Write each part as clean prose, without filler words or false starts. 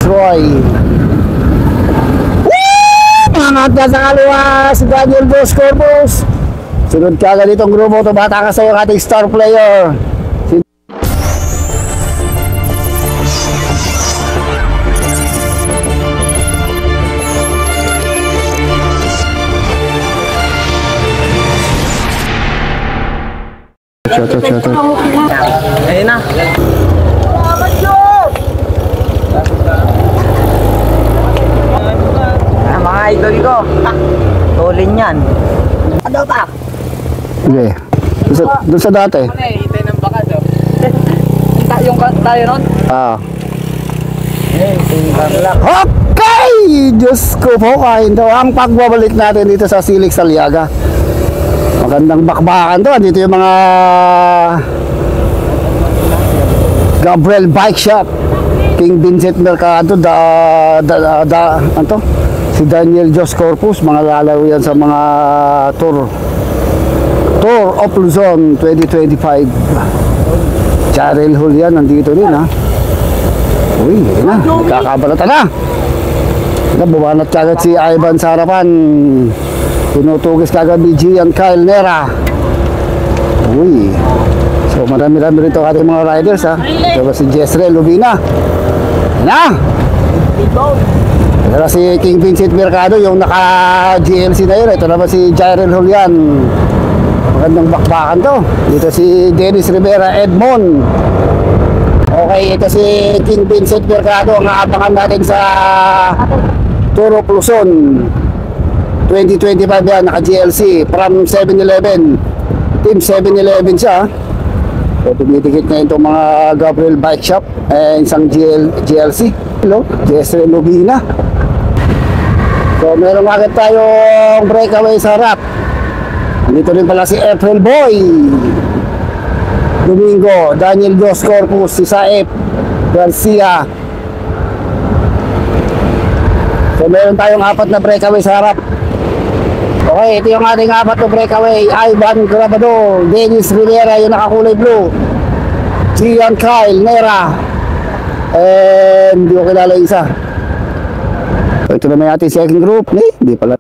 Roy. Angat na sa kaliwa si Daniel Dos Corpus. Sunod ka agad itong grupo. Tumata ka sa yung ating star player. Shot. Ayun na. Mga idol ko. Tolin yan. Ano ba? Okay. Doon sa dati. Hintay ng baka daw. Yung tayo nun? Okay! Diyos ko po, kain daw ang pagbabalik natin dito sa Silig Saliaga. Magandang bakbakan to. Dito yung mga Gabriel Bike Shop, King Vincent Mercado, ano? Si Daniel Dos Corpus, mga lalaw yan sa mga Tour of Luzon 2025. Charel Julian nandito rin, ha. Uy, yun na, kakabalatan na. Bumanat kagad si Ivan sa harapan. Tinutugis kagad ni Gian Kyle Nera. Uy, so marami-rami rito ating mga riders, ha. Ito ba si Jezreel Lubina. Yan na. Ito na si King Vincent Mercado, yung naka-GLC na yun. Ito naman si Jairel Julian. Magandang bakbakan to. Dito si Dennis Rivera Edmond. Okay, ito si King Vincent Mercado. Ang aabangan natin sa Tour of Luzon 2025 yan, naka-GLC from 7-Eleven. Team 7-Eleven siya. So tumitikit na itong mga Gabriel Bike Shop isang GLC. Hello, Jezreel Lubina. So meron agad tayong breakaway sa harap. Dito rin pala si April Boy Domingo, Daniel Dos Corpus, si Saep Garcia. So meron tayong apat na breakaway sa harap. Okay, ito yung ating apat na breakaway. Ivan Grabado, Dennis Rivera, yung nakakulay blue, Gian Kyle Nera, and hindi ko kilala isa. So, ito naman yung ating second group. Hindi pala.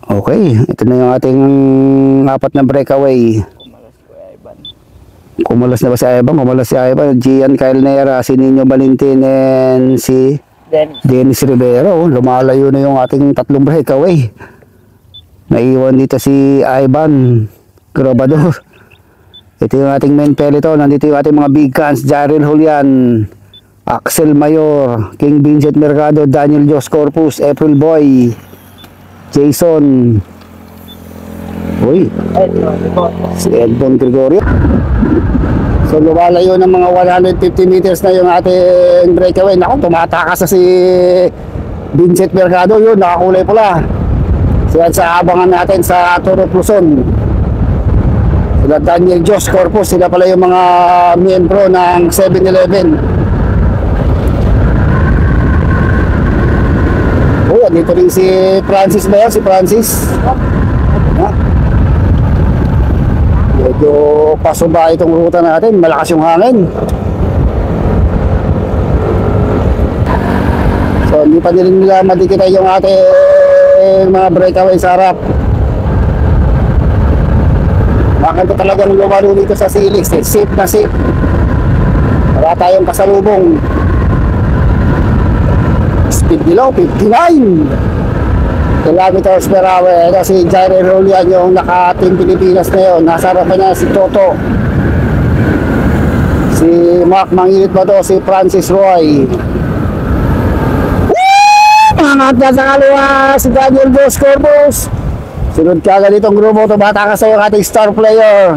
Okay, ito na yung ating apat na breakaway. Kumalas na ba si Ivan? Kumalas si Ivan. Gian Kyle Nera, si Nino Valentin, and si Dennis Rivera. Lumalayo na yung ating tatlong breakaway. Naiwan dito si Ivan Grabador. Ito yung ating main peloton. Nandito yung ating mga big cans. Jairel Julian, Axel Mayor, King Vincent Mercado, Daniel Dos Corpus, April Boy, Jason, si Edmond Gregorio. So lumalayo ng mga 150 meters na yung ating breakaway. Naku, tumatakas na si Vincent Mercado. Yun, nakakulay pula. Siya sa abangan natin sa Tour of Luzon. Sila Daniel Dos Corpus, sila pala yung mga miyembro ng 7-Eleven. Dito rin si Francis ba yan? Si Francis. Medyo pasumba itong ruta natin. Malakas yung hangin. So hindi pa din nila madikita yung ating mga breakaway sa harap. Bakit talagang lumalo dito sa Silig? Safe na safe. Wala tayong kasalubong. Speed below 59 kilometers per hour. Ito si Jairel Julian, yung naka-team Pilipinas na yun. Nasa harapan niya si Toto, si Mark Mangilit ba to, si Francis Roy. Angat na sa kaliwa si Daniel Dos Corpus. Sunod ka agad itong grupo. Tumata ka sa yung ating star player,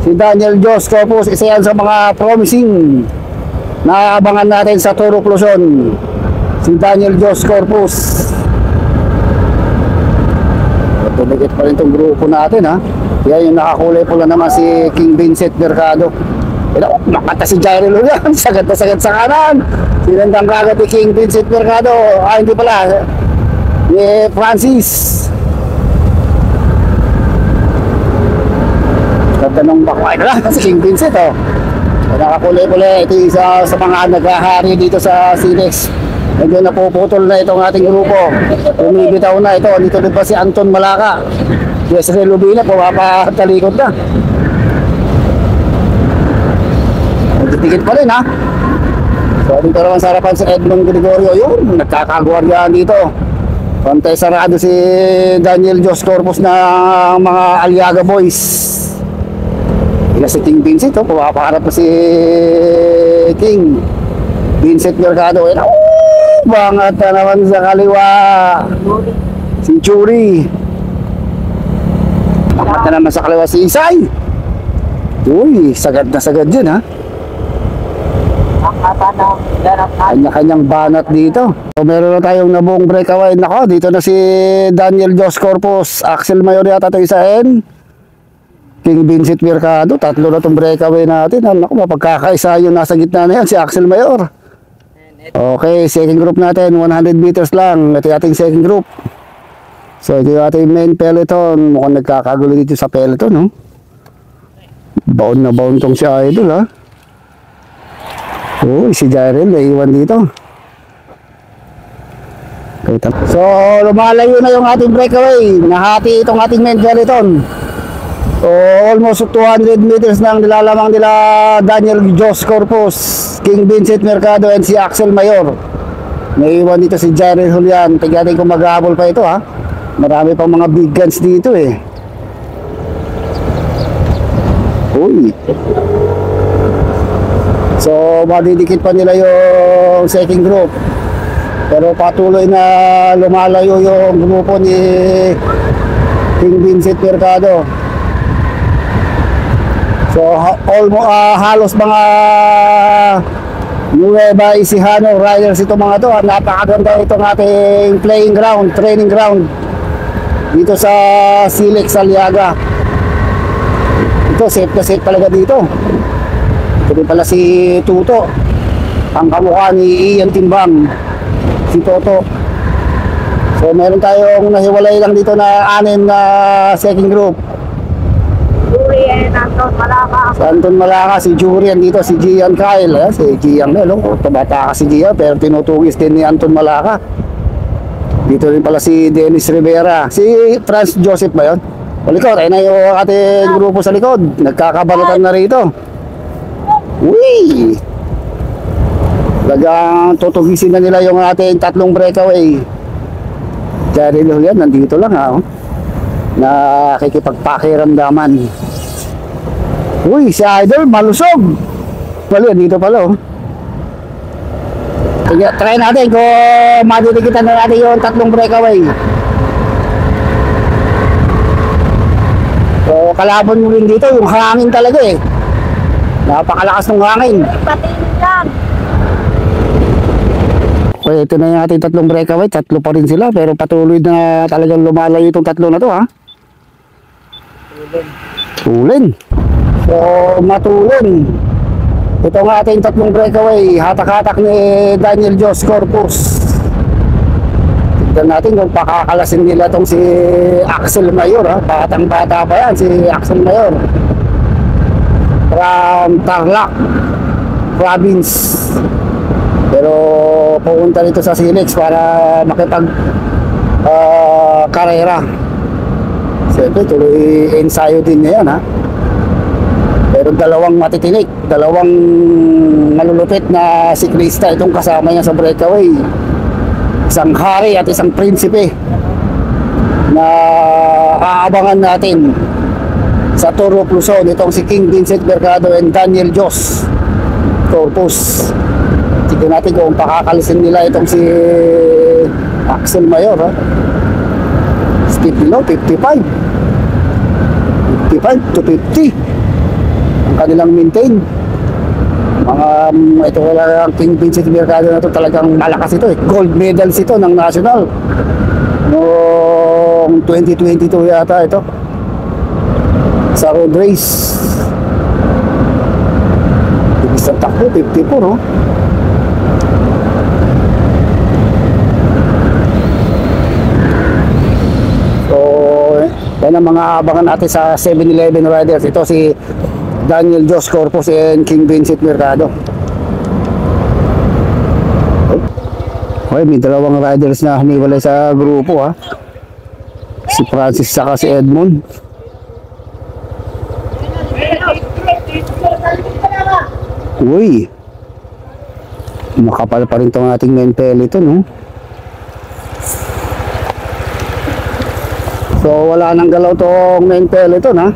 si Daniel Dos Corpus. Isa yan sa mga promising na abangan natin sa Tour of Luzon, si Daniel Dos Corpus. Tumigit pa rin itong grupo natin, ha. Kaya yung nakakulay pula naman si King Vincent Mercado. Nakata si Jairel Julian. Sagad na sagad sa kanan. Sinandang kagad ni King Vincent Mercado. Hindi pala, ni Francis. Ganda nung bakway na lang si King Vincent, oh. Nakakulay pula. Ito isa sa mga naghahari dito sa Silex Medyo napuputol na itong ating grupo. Umibitaw na ito. Dito din pa si Anton Malaka. Yesrel Lubina, pumapatalikod na. Magtitikit pa rin ha. So dito naman sa harapan si Edmond Gregorio. Yun, nagkakagwaryahan dito. Pantay sarado si Daniel Jos Corpus ng mga Aliaga Boys. Ila si King Vincent, pumapaharap pa si King Vincent Mercado. Bangat na naman sa kaliwa si Churi. Bangat na naman sa kaliwa si Isay. Uy, sagad na sagad yun ha. Kanya-kanyang banat dito. So, meron na tayong nabuong breakaway. Nako, dito na si Daniel Jos Corpus, Axel Mayor yata ito isain, King Vincent Mercado. Tatlo na itong breakaway natin. Nako, mapagkakaisa yung nasa gitna na yan, si Axel Mayor. Okay, second group natin, 100 meters lang. Ito yung ating second group. So, ito yung ating main peloton. Mukhang nagkakagulo dito sa peloton, no? Baon na baon tong si Idol, ha? Uy, si Jairel, naiiwan dito. So, lumalayo na yung ating breakaway. Nahati itong ating main peloton. So, almost 200 meters nang nilalamang nila Daniel Jos Corpus, King Vincent Mercado, and si Axel Mayor. Naiiwan dito si Jairel Julian. Tignan kung maghahabol pa ito ha. Marami pang mga big guns dito eh. Uy. So, madidikit pa nila yung second group. Pero patuloy na lumalayo yung grupo ni King Vincent Mercado. So, halos mga Nueva Ecija riders itong mga to. Napakaganda itong ating playing ground, training ground dito sa Silex Aliaga. Ito, safe na safe talaga dito. Ito din pala si Tuto, ang kamukha ni Ian Timbang, si Toto. So, meron tayong nahiwalay lang dito na 6 na second group. Anton Malaka. Si Anton Malaka, si Jurian dito, si Gian Kyle. Si Gian Melo, tumata ka si Gian, pero tinutugis din ni Anton Malaka. Dito rin pala si Dennis Rivera. Si Franz Joseph ba yun? O likod, ayun na yung ating grupo sa likod. Nagkakabalatan na rito. Uy! Talagang tutugisin na nila yung ating tatlong breakaway. Jairel Julian, nandito lang ha. Nakikipagpakiramdaman. Uy, si Idol, malusog. Wala, dito pala oh. Try natin kung madidikitan na natin yung tatlong breakaway. So, kalaban mo rin dito, yung hangin talaga eh. Napakalakas ng hangin. Patingin lang. Okay, ito na yung ating tatlong breakaway. Tatlo pa rin sila, pero patuloy na talagang lumalayo itong tatlo na to ha. Tulin. So, matulin. Ito ang ating tatlong breakaway. Hatak-hatak ni Daniel Jos Corpus. Tignan natin kung pakakalasin nila itong si Axel Mayor ha. Batang-bata pa yan si Axel Mayor. From Tarlac Province. Pero pupunta dito sa Silex para makipag karera. Siyempre tuloy ensayo din niya yan ha. Pero dalawang matitinik, dalawang malulupit na siklista itong kasama niya sa breakaway. Isang hari at isang prinsipe na aabangan natin sa Tour of Luzon. Itong si King Vincent Mercado and Daniel Jos Corpus. Tignan natin kung pakakalisin nila itong si Axel Mayor ha. Speed below 55 to 50 ang kanilang maintain. Ito wala ang King Vincent Mercado na to, talagang malakas ito eh. Gold medals ito ng national noong 2022 yata ito sa road race. Ibig sa takbo 54 no. Yan ang mga abangan natin sa 7-Eleven riders. Ito si Daniel Jos Corpus and King Vincent Mercado. Okay, may dalawang riders na hiniwalay sa grupo ha. Si Francis saka si Edmond. Uy, makapal pa rin itong ating main peloton, no? So wala nang galaw itong main peloton, ha?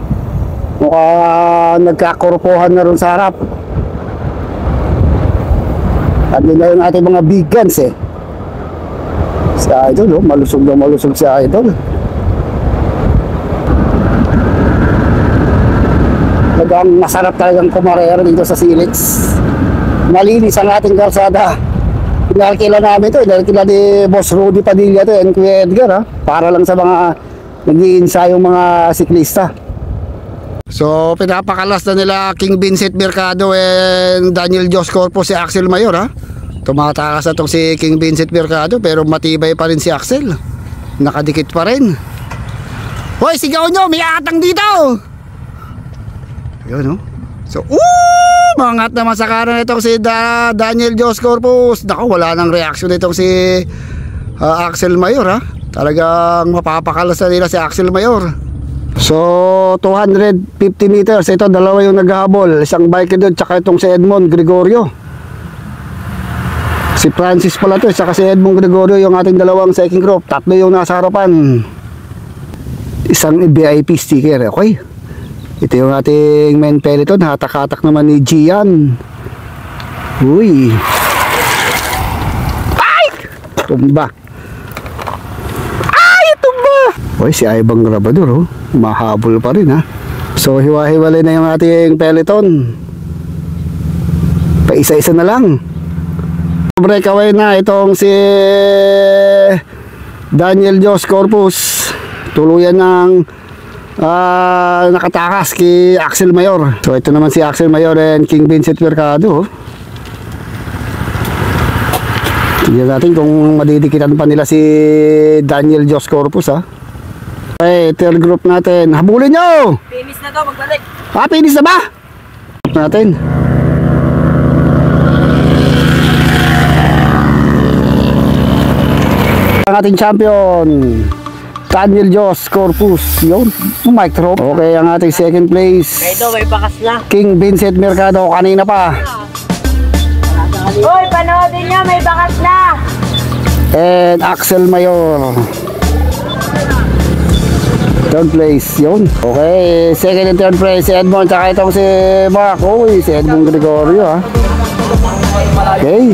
Mukhang nagkakorpohan na rin sa harap. At nila yung ating mga big guns, eh. Si Idol, oh, malusog na malusog si Idol. Talagang masarap talagang kumarera dito sa Silix. Malinis ang ating kalsada. Pinakikila namin ito, pinakikila ni Boss Rudy Padilla ito and Kuya Edgar, ha? Para lang sa mga nag-iinsayong mga siklista. So pinapakalas na nila King Vincent Mercado and Daniel Jos Corpo si Axel Mayor, ha? Tumatakas na itong si King Vincent Mercado pero matibay pa rin si Axel. Nakadikit pa rin. Hoy, sigaw nyo, may atang dito! Yun, no? So, mangat naman sa kanan itong si Daniel Jos Corpus. Naku, wala nang reaction itong si Axel Mayor, ha? Talagang mapapakalas na nila si Axel Mayor. So, 250 meters. Ito, dalawa yung naghahabol. Isang bike doon, tsaka itong si Edmond Gregorio. Si Francis pala to, tsaka si Edmond Gregorio yung ating dalawang second group. Tatlo yung nasa harapan. Isang VIP sticker, okay? Ito yung ating main peloton. Hatak-hatak naman ni Gian. Uy. Ay! Tumba. Ay! Tumba! Uy, si Ibang Grabador, oh. Mahabol pa rin, ha. So, hiwa-hiwalay na yung ating peloton. Paisa-isa na lang. Breakaway na itong si Daniel Jos Corpus. Tuluyan ng nakatakas kay Axel Mayor. So ito naman si Axel Mayor and King Vincent Mercado. Tignan natin kung madidikitan pa nila si Daniel Jos Corpus, ha. Okay, third group natin. Habulin nyo! Finish na to, magbalik. Finish na ba? Group natin. Ang ating champion Daniel Jos Corpus. Yun, mic drop. Okay, ang ating second place Kaya may bakas na. King Vincent Mercado, kanina pa. Uy, panoodin nyo, may bakas na. And Axel Mayor, third place. Yun. Okay, second and third place si Edmond, tsaka itong si Mark. Uy, si Edmond Gregorio, ha. Okay.